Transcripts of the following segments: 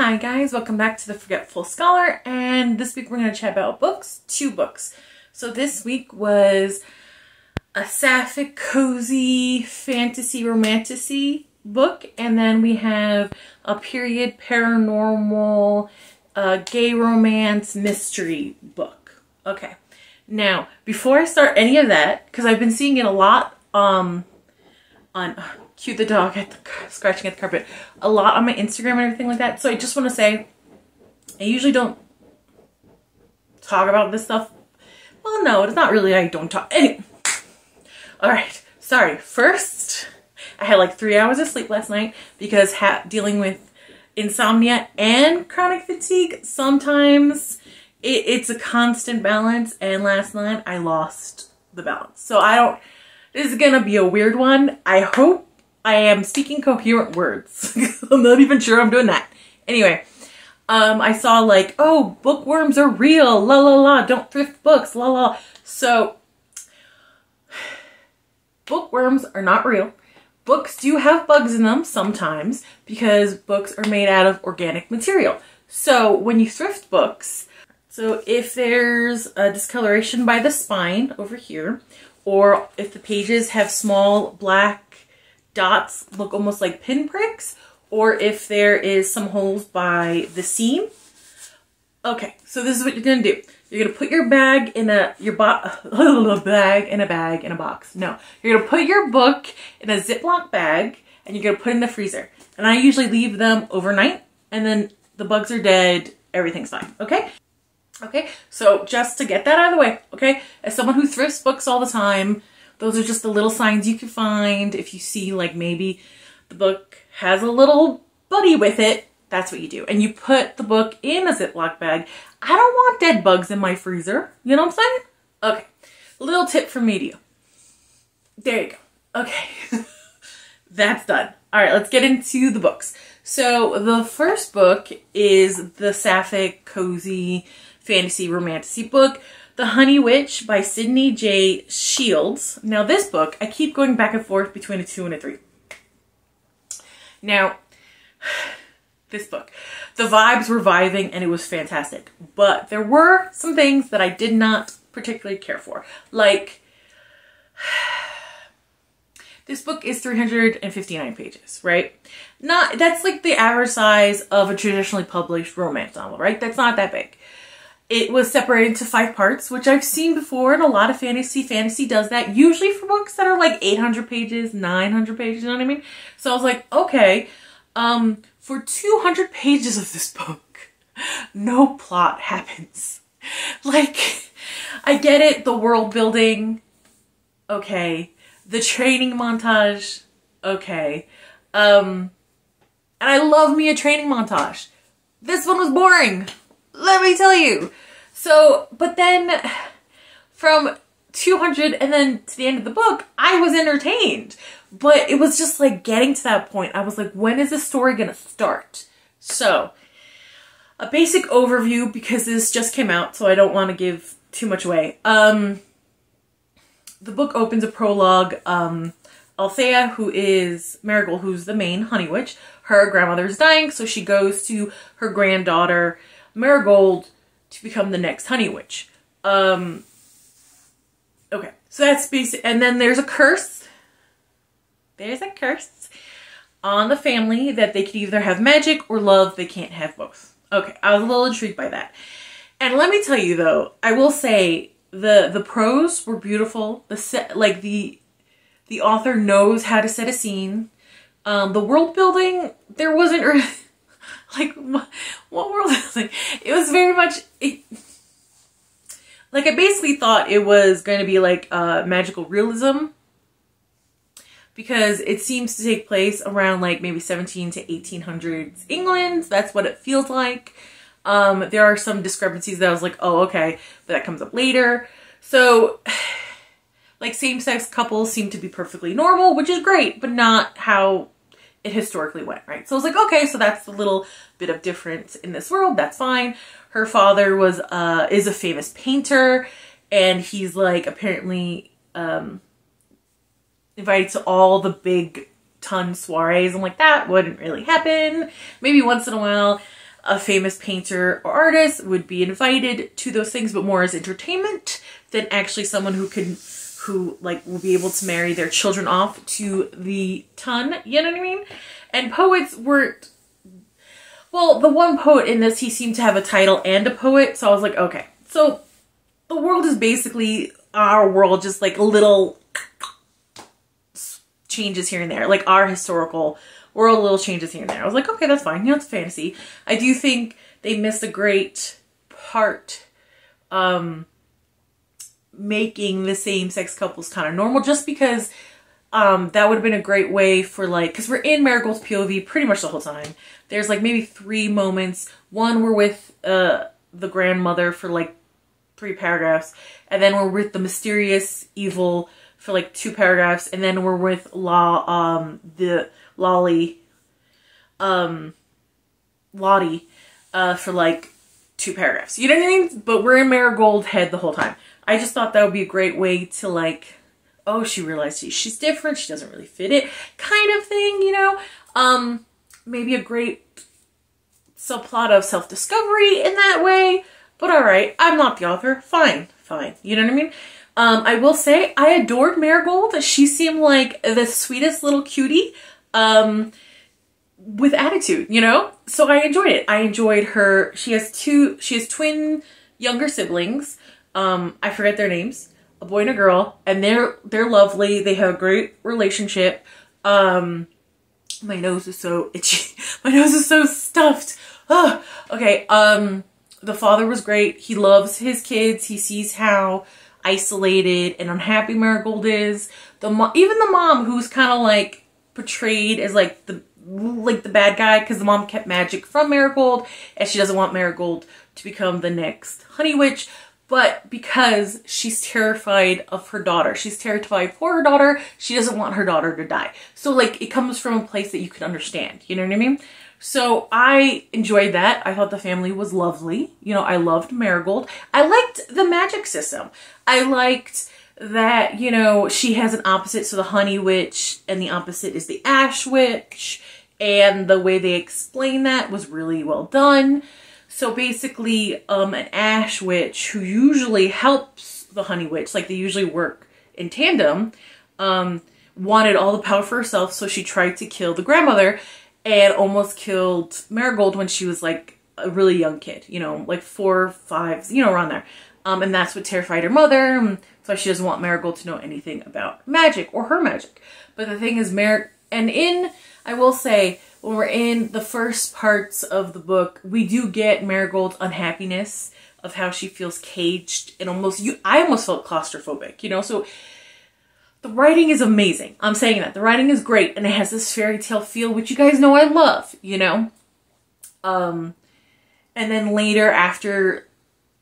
Hi guys, welcome back to the Forgetful Scholar, and this week we're going to chat about books, 2 books. So this week was a sapphic, cozy, fantasy, romantasy book, and then we have a period paranormal, gay romance mystery book. Okay, now before I start any of that, because I've been seeing it a lot on cue the dog at the scratching at the carpet a lot on my Instagram and everything like that. So I just want to say, I usually don't talk about this stuff. Well, no, it's not really. I don't talk. Anyway, all right. Sorry. First, I had like 3 hours of sleep last night because dealing with insomnia and chronic fatigue. Sometimes it's a constant balance, and last night I lost the balance. So this is gonna be a weird one. I hope I am speaking coherent words. I'm not even sure I'm doing that. Anyway, I saw like, oh, bookworms are real, la la la, don't thrift books, la la. So, bookworms are not real. Books do have bugs in them sometimes because books are made out of organic material. So when you thrift books, so if there's a discoloration by the spine over here, or if the pages have small black dots, look almost like pinpricks, or if there is some holes by the seam. Okay, so this is what you're gonna do. You're gonna put your bag in a box. No, you're gonna put your book in a Ziploc bag and you're gonna put it in the freezer. And I usually leave them overnight, and then the bugs are dead, everything's fine. Okay. Okay, so just to get that out of the way, okay? As someone who thrifts books all the time, those are just the little signs you can find. If you see like maybe the book has a little buddy with it, that's what you do. And you put the book in a Ziploc bag. I don't want dead bugs in my freezer. You know what I'm saying? Okay, little tip from me to you. There you go. Okay, that's done. All right, let's get into the books. So the first book is the sapphic, cozy, fantasy romantasy book, The Honey Witch by Sydney J. Shields. Now this book, I keep going back and forth between a 2 and a 3. Now, this book, the vibes were vibing and it was fantastic, but there were some things that I did not particularly care for. Like, this book is 359 pages, right? That's like the average size of a traditionally published romance novel, right? That's not that big. It was separated into 5 parts, which I've seen before in a lot of fantasy. Fantasy does that, usually for books that are like 800 pages, 900 pages, you know what I mean? So I was like, okay, for 200 pages of this book, no plot happens. Like, I get it, the world building, okay. The training montage, okay. And I love me a training montage. This one was boring. Let me tell you. So, but then from 200 and then to the end of the book, I was entertained. But it was just like getting to that point. I was like, when is the story gonna start? So, a basic overview, because this just came out, so I don't want to give too much away. The book opens a prologue. Althea, who is Marigold, who's the main honey witch, her grandmother is dying, so she goes to her granddaughter Marigold to become the next honey witch. Okay, so that's basic. And then there's a curse. There's a curse on the family that they could either have magic or love. They can't have both. Okay, I was a little intrigued by that. And let me tell you though, I will say the prose were beautiful. The author knows how to set a scene. The world building, there wasn't really, like, what world building? It was very much, like, I basically thought it was going to be like magical realism, because it seems to take place around like maybe 17 to 1800s England. That's what it feels like. There are some discrepancies that I was like, oh, okay, but that comes up later. So, like, same-sex couples seem to be perfectly normal, which is great, but not how it historically went, right? So I was like, okay, so that's a little bit of difference in this world. That's fine. Her father is a famous painter, and he's like apparently invited to all the big ton soirees. I'm like, that wouldn't really happen. Maybe once in a while. a famous painter or artist would be invited to those things, but more as entertainment than actually someone who like will be able to marry their children off to the ton, you know what I mean? And poets weren't, well, the one poet in this, he seemed to have a title and a poet, so I was like, okay. So the world is basically our world, just like little changes here and there, like our historical world, little changes here and there. I was like, okay, that's fine. You know, it's fantasy. I do think they missed a great part making the same-sex couples kind of normal, just because that would have been a great way for, like, because we're in Marigold's POV pretty much the whole time. There's like maybe 3 moments. One, we're with the grandmother for like 3 paragraphs, and then we're with the mysterious evil for like 2 paragraphs, and then we're with Lottie for like 2 paragraphs. You know what I mean? But we're in Marigold head the whole time. I just thought that would be a great way to, like, oh, she realized she's different, she doesn't really fit it, kind of thing, you know? Maybe a great subplot of self-discovery in that way, but alright, I'm not the author, fine, you know what I mean? I will say, I adored Marigold. She seemed like the sweetest little cutie, with attitude, you know? So I enjoyed it. I enjoyed her. She has twin younger siblings. I forget their names, a boy and a girl, and they're lovely. They have a great relationship. My nose is so itchy. My nose is so stuffed. Oh, okay. The father was great. He loves his kids. He sees how isolated and unhappy Marigold is. Even the mom, who's kind of like portrayed as like the bad guy, because the mom kept magic from Marigold and she doesn't want Marigold to become the next Honey Witch. But because she's terrified of her daughter, she's terrified for her daughter, she doesn't want her daughter to die. So like it comes from a place that you can understand, you know what I mean? So I enjoyed that. I thought the family was lovely. You know, I loved Marigold. I liked the magic system. I liked that, you know, she has an opposite, so the Honey Witch, and the opposite is the Ash Witch, and the way they explain that was really well done. So basically, an Ash Witch who usually helps the Honey Witch, like they usually work in tandem, wanted all the power for herself, so she tried to kill the grandmother and almost killed Marigold when she was like a really young kid, you know, like 4 or 5, you know, around there. And that's what terrified her mother, so she doesn't want Marigold to know anything about magic or her magic. But the thing is, I will say, when we're in the first parts of the book, we do get Marigold's unhappiness of how she feels caged and I almost felt claustrophobic, you know? So the writing is amazing. I'm saying that. The writing is great, and it has this fairy tale feel, which you guys know I love, you know? And then later after,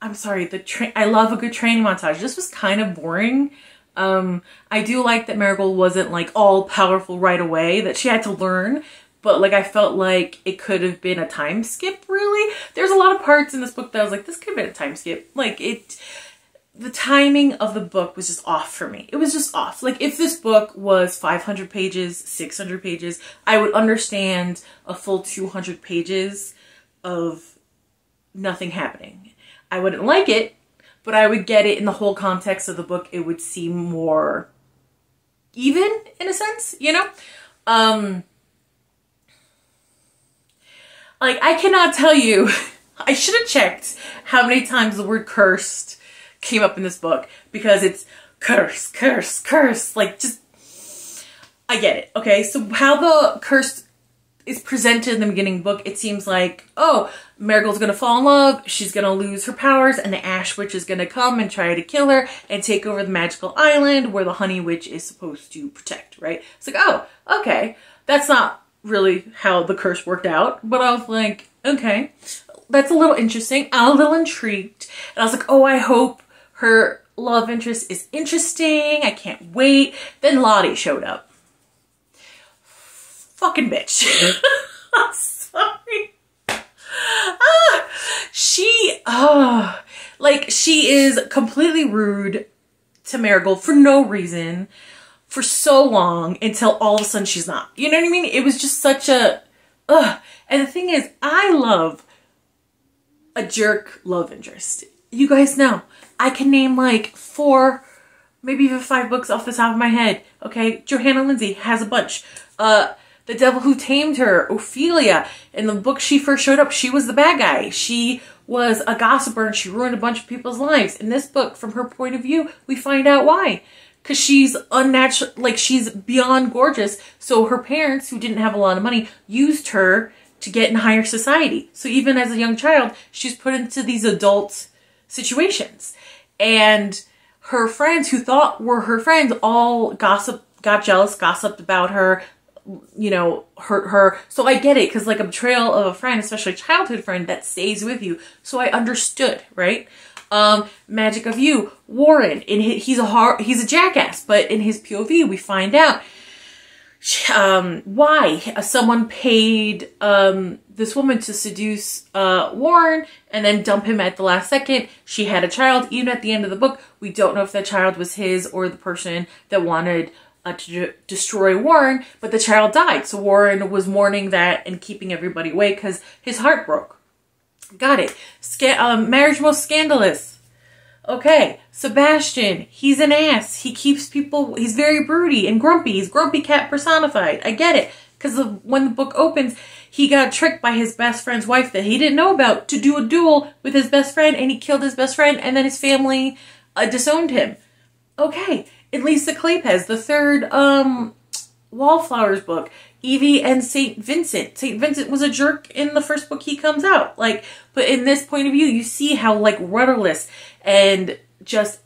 I'm sorry, I love a good training montage. This was kind of boring. I do like that Marigold wasn't like all powerful right away, that she had to learn, but like I felt like it could have been a time skip, really. There's a lot of parts in this book that I was like, this could have been a time skip. Like the timing of the book was just off for me. It was just off. Like if this book was 500 pages, 600 pages, I would understand a full 200 pages of nothing happening. I wouldn't like it, but I would get it in the whole context of the book. It would seem more even in a sense, you know? Like I cannot tell you, I should have checked how many times the word cursed came up in this book, because it's curse, curse, curse. Like just, I get it. Okay, so how the curse is presented in the beginning of the book, it seems like, oh, Marigold's gonna fall in love, she's gonna lose her powers, and the Ash Witch is gonna come and try to kill her and take over the magical island where the Honey Witch is supposed to protect, right? It's like, oh, okay, that's not really how the curse worked out, but I was like, okay, that's a little interesting. I'm a little intrigued, and I was like, oh, I hope her love interest is interesting. I can't wait. Then Lottie showed up. Fucking bitch. I'm sorry. Like she is completely rude to Marigold for no reason for so long until all of a sudden she's not. You know what I mean? It was just such a, and the thing is, I love a jerk love interest. You guys know, I can name like 4, maybe even 5 books off the top of my head. Okay, Johanna Lindsey has a bunch. The Devil Who Tamed Her, Ophelia. In the book she first showed up, she was the bad guy. She was a gossiper and she ruined a bunch of people's lives. In this book, from her point of view, we find out why. Because she's unnatural, like she's beyond gorgeous. So her parents, who didn't have a lot of money, used her to get in higher society. So even as a young child, she's put into these adult situations. And her friends, who thought were her friends, all got jealous, gossiped about her, you know, hurt her. So I get it, because like a betrayal of a friend, especially a childhood friend, that stays with you. So I understood, right? Magic of You, Warren, he's a jackass, but in his POV we find out why someone paid this woman to seduce Warren and then dump him at the last second. She had a child. Even at the end of the book, we don't know if that child was his or the person that wanted to destroy Warren, but the child died. So Warren was mourning that and keeping everybody away because his heart broke. Got it. Marriage Most Scandalous. Okay, Sebastian, he's an ass. He keeps people, he's very broody and grumpy. He's Grumpy Cat personified. I get it. Because when the book opens, he got tricked by his best friend's wife that he didn't know about to do a duel with his best friend, and he killed his best friend, and then his family disowned him. Okay, at least the Kleypes, the third Wallflowers book, Evie and St. Vincent. St. Vincent was a jerk in the first book he comes out. Like, but in this point of view, you see how like rudderless and just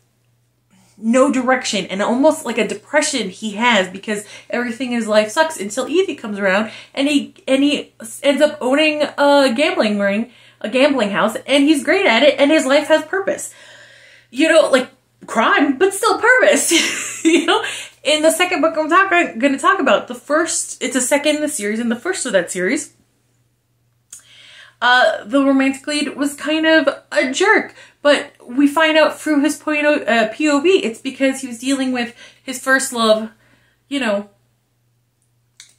no direction and almost like a depression he has because everything in his life sucks until Evie comes around and he ends up owning a gambling ring, a gambling house, and he's great at it and his life has purpose. You know, like crime, but still purpose. You know? In the second book I'm going to talk about, the first, it's a second in the series, and the first of that series, the romantic lead was kind of a jerk, but we find out through his POV, it's because he was dealing with his first love, you know,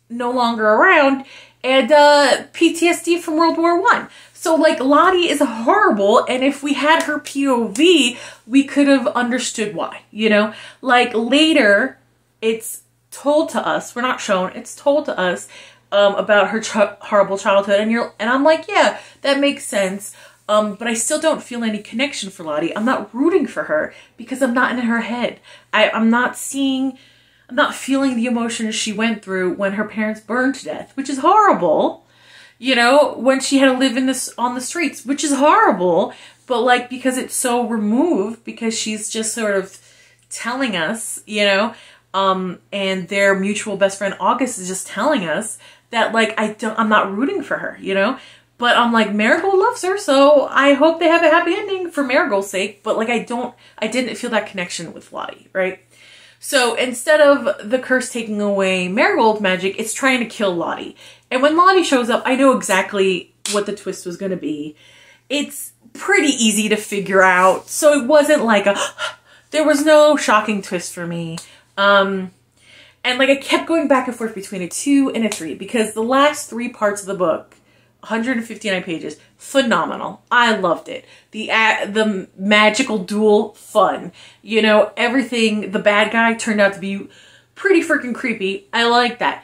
no longer around, and PTSD from World War I. So, like, Lottie is horrible, and if we had her POV, we could have understood why, you know? Like, later, it's told to us, we're not shown, it's told to us about her horrible childhood, and I'm like, yeah, that makes sense, but I still don't feel any connection for Lottie. I'm not rooting for her, because I'm not in her head. I'm not feeling the emotions she went through when her parents burned to death, which is horrible. You know, when she had to live on the streets, which is horrible, but like, because it's so removed, because she's just sort of telling us, you know, and their mutual best friend August is just telling us that, like, I'm not rooting for her, you know, but I'm like, Marigold loves her, so I hope they have a happy ending for Marigold's sake, but like, I didn't feel that connection with Lottie, right? So instead of the curse taking away Marigold magic, it's trying to kill Lottie. And when Lottie shows up, I know exactly what the twist was going to be. It's pretty easy to figure out. So it wasn't like there was no shocking twist for me. And like, I kept going back and forth between a 2 and a 3 because the last 3 parts of the book, 159 pages, phenomenal. I loved it. The magical duel, fun. You know, everything, the bad guy turned out to be pretty freaking creepy. I like that.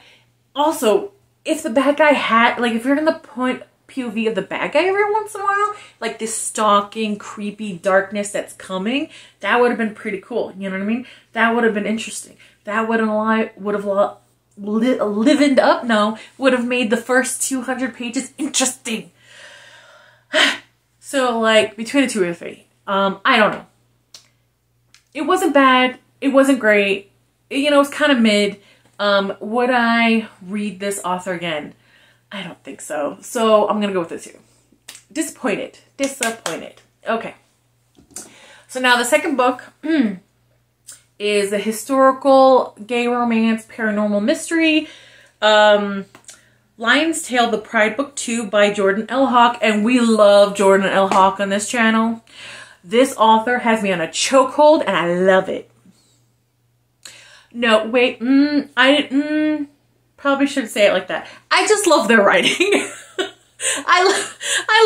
Also, if the bad guy had, like, if you're in the POV of the bad guy every once in a while, like this stalking, creepy darkness that's coming, that would have been pretty cool. You know what I mean? That would have been interesting. That would have livened up, would have made the first 200 pages interesting. So, like, between a 2 or 3. I don't know. It wasn't bad. It wasn't great. You know, it's kind of mid. Would I read this author again? I don't think so. So, I'm gonna go with a 2. Disappointed. Disappointed. Okay. So now the second book is a historical gay romance paranormal mystery. Lion's Tale, The Pride Book 2 by Jordan L. Hawk, and we love Jordan L. Hawk on this channel. This author has me on a chokehold, and I love it. No, wait, I probably shouldn't say it like that. I just love their writing. I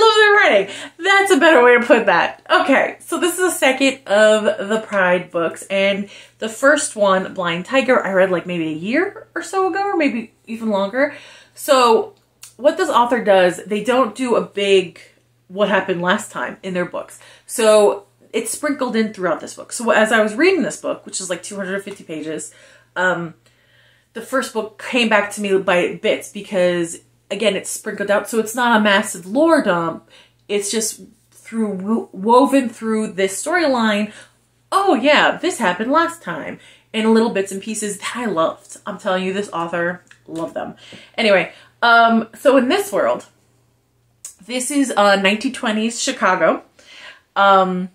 love their writing. That's a better way to put that. Okay, so this is the second of the Pride books, and the first one, Blind Tiger, I read like maybe a year or so ago, or maybe even longer. So what this author does, they don't do a big what happened last time in their books. So it's sprinkled in throughout this book. So as I was reading this book, which is like 250 pages, the first book came back to me by bits because, again, it's sprinkled out. So it's not a massive lore dump. It's just woven through this storyline. Oh yeah, this happened last time. And little bits and pieces that I loved. I'm telling you, this author, loved them. Anyway, so in this world, this is 1920s Chicago. And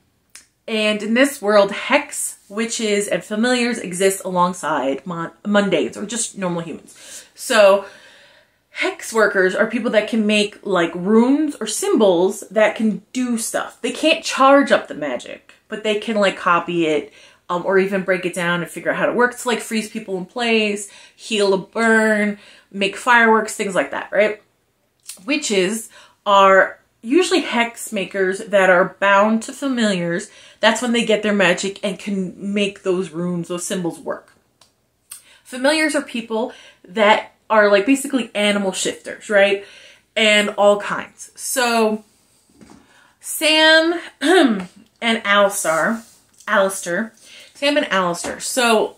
in this world, hex, witches, and familiars exist alongside mundanes, or just normal humans. So hex workers are people that can make like runes or symbols that can do stuff. They can't charge up the magic, but they can like copy it, or even break it down and figure out how it works to like freeze people in place, heal a burn, make fireworks, things like that, right? Witches are usually hex makers that are bound to familiars. That's when they get their magic and can make those runes, those symbols work. Familiars are people that are like basically animal shifters, right? And all kinds. So Sam and Alistair. Sam and Alistair. So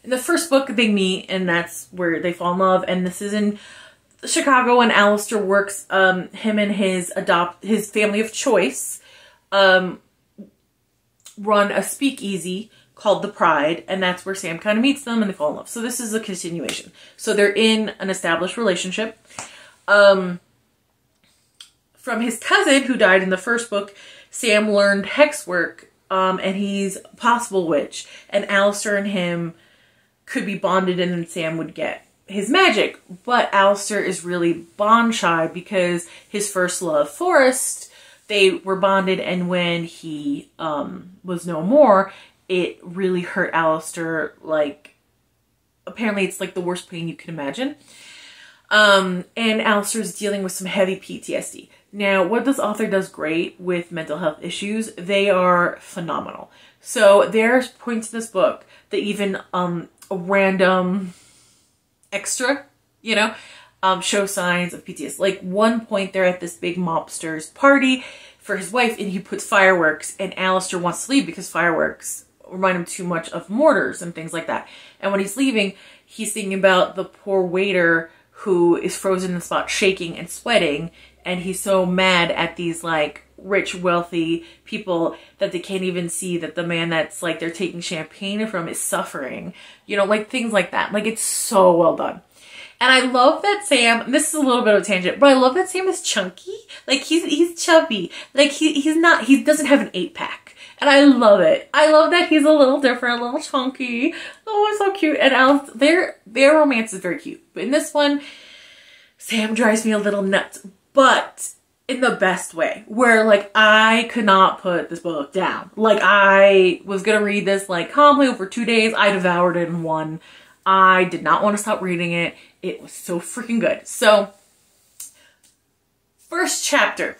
in the first book they meet, and that's where they fall in love, and this is in Chicago, and Alistair works, him and his family of choice, run a speakeasy called The Pride, and that's where Sam kind of meets them and they fall in love. So this is a continuation. So they're in an established relationship. From his cousin who died in the first book, Sam learned hex work, and he's a possible witch, and Alistair and him could be bonded, and then Sam would get his magic. But Alistair is really bond shy because his first love, Forrest, they were bonded, and when he was no more, it really hurt Alistair. Like, apparently it's like the worst pain you can imagine. And Alistair's dealing with some heavy PTSD. Now, what this author does great with mental health issues, they are phenomenal. So there's points in this book that even a random extra, you know, show signs of PTSD. Like one point they're at this big mobster's party for his wife, and he puts fireworks, and Alistair wants to leave because fireworks remind him too much of mortars and things like that. And when he's leaving, he's thinking about the poor waiter who is frozen in the spot, shaking and sweating, and he's so mad at these like rich, wealthy people that they can't even see that the man that's like they're taking champagne from is suffering. You know, like things like that. Like, it's so well done. And I love that Sam, this is a little bit of a tangent, but I love that Sam is chunky. Like, he's chubby. Like, he doesn't have an 8-pack. And I love it. I love that he's a little different, a little chunky. Oh, it's so cute. And their romance is very cute. But in this one, Sam drives me a little nuts, but in the best way, where like I could not put this book down. Like, I was gonna read this like calmly over 2 days. I devoured it in one. I did not want to stop reading it. It was so freaking good. So, first chapter.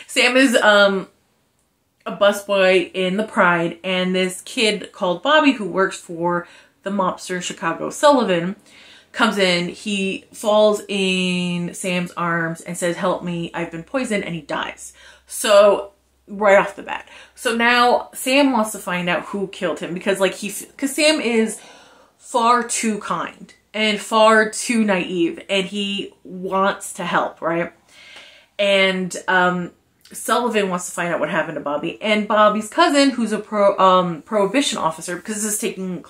Sam is a busboy in the Pride, and this kid called Bobby, who works for the mobster in Chicago, Sullivan, comes in. He falls in Sam's arms and says, "Help me, I've been poisoned," and he dies. So right off the bat. So now Sam wants to find out who killed him, because like because Sam is far too kind and far too naive, and he wants to help, right? And Sullivan wants to find out what happened to Bobby, and Bobby's cousin, who's a prohibition officer, because this is taking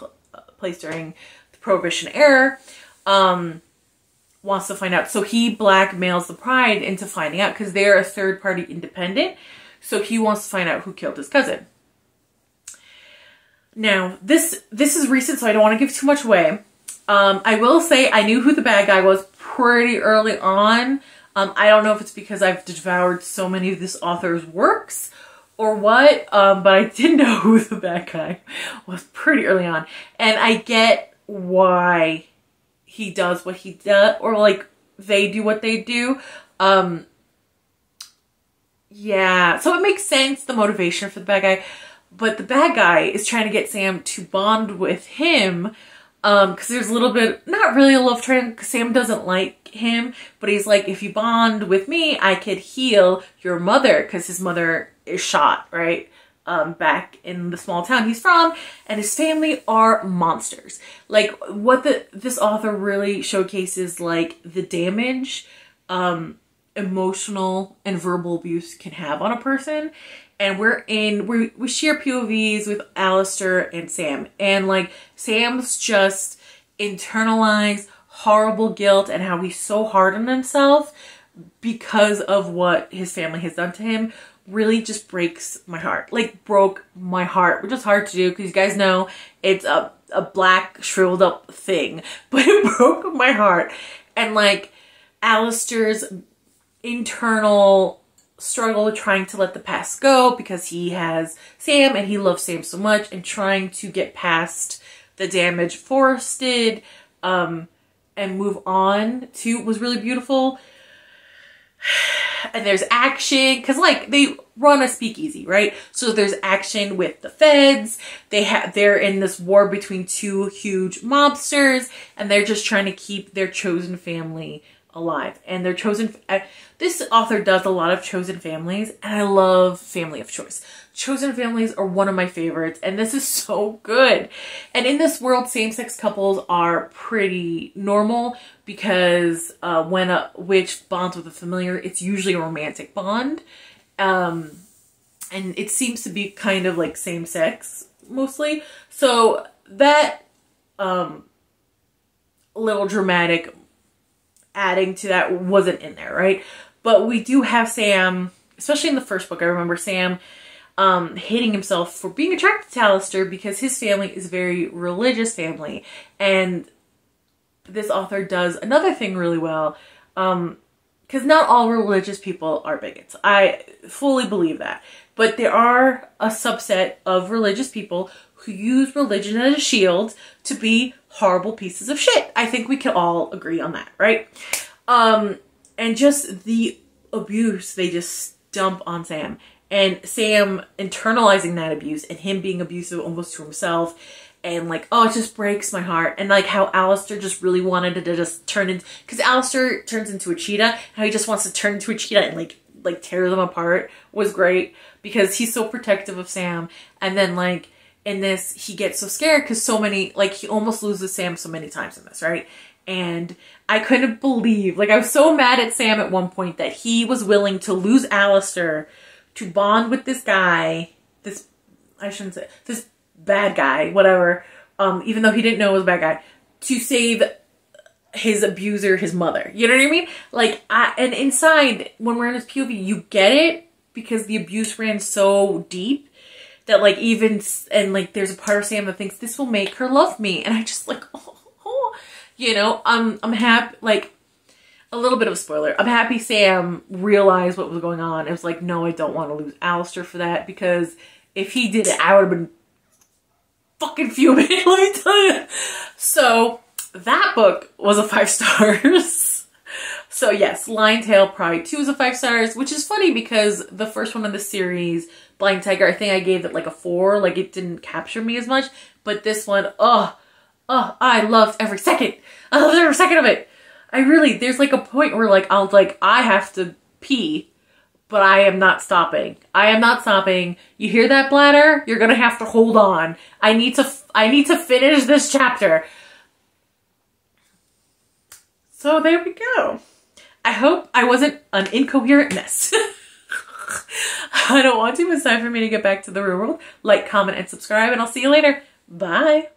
place during the Prohibition era, wants to find out. So he blackmails the Pride into finding out, because they're a third-party independent. So he wants to find out who killed his cousin. Now, this is recent, so I don't want to give too much away. I will say I knew who the bad guy was pretty early on. I don't know if it's because I've devoured so many of this author's works or what, but I did know who the bad guy was pretty early on. And I get why he does what he does, or like they do what they do, Yeah, so it makes sense, the motivation for the bad guy, but the bad guy is trying to get Sam to bond with him, because there's a little bit, not really a love triangle, because Sam doesn't like him, but he's like, if you bond with me, I could heal your mother, because his mother is shot, right? Back in the small town he's from, and his family are monsters. Like, what this author really showcases, like, the damage, emotional and verbal abuse can have on a person. And we share POVs with Alistair and Sam, and like Sam's just internalized horrible guilt and how he's so hard on himself because of what his family has done to him really just breaks my heart. Like, broke my heart, which is hard to do because you guys know it's a black shriveled up thing, but it broke my heart. And like Alistair's internal struggle trying to let the past go because he has Sam and he loves Sam so much, and trying to get past the damage Forrest did and move on to was really beautiful. And there's action because like they run a speakeasy, right? So there's action with the feds. They're in this war between two huge mobsters, and they're just trying to keep their chosen family alive. And their chosen, this author does a lot of chosen families, and I love family of choice. Chosen families are one of my favorites, and this is so good. And in this world, same-sex couples are pretty normal because when a witch bonds with a familiar, it's usually a romantic bond. And it seems to be kind of like same-sex mostly. So that little dramatic adding to that wasn't in there, right? But we do have Sam, especially in the first book, I remember Sam hating himself for being attracted to Alistair because his family is a very religious family. And this author does another thing really well, because not all religious people are bigots. I fully believe that. But there are a subset of religious people who use religion as a shield to be horrible pieces of shit. I think we can all agree on that, right? And just the abuse they just dump on Sam. And Sam internalizing that abuse and him being abusive almost to himself. And like, oh, it just breaks my heart. And like how Alistair just really wanted to just turn into, because Alistair turns into a cheetah, how he just wants to turn into a cheetah and like tear them apart was great because he's so protective of Sam. And then like in this, he gets so scared because so many, like he almost loses Sam so many times in this, right? And I couldn't believe, like I was so mad at Sam at one point that he was willing to lose Alistair to bond with this guy, this, I shouldn't say, this bad guy, whatever, even though he didn't know it was a bad guy, to save his abuser, his mother. You know what I mean? Like, and inside, when we're in his POV, you get it because the abuse ran so deep that like even, and like there's a part of Sam that thinks this will make her love me. And I just like, oh, you know, I'm happy, like, a little bit of a spoiler. I'm happy Sam realized what was going on. It was like, no, I don't want to lose Alistair for that, because if he did it, I would have been fucking fuming, let me tell you. So that book was a 5 stars. So yes, Lion Tail Pride 2 is a 5 stars, which is funny because the first one of the series, Blind Tiger, I think I gave it like a 4. Like it didn't capture me as much. But this one, I loved every second. I loved every second of it. I really, there's like a point where like, I have to pee, but I am not stopping. I am not stopping. You hear that, bladder? You're gonna have to hold on. I need to finish this chapter. So there we go. I hope I wasn't an incoherent mess. I don't want to, but it's time for me to get back to the real world. Like, comment, and subscribe, and I'll see you later. Bye.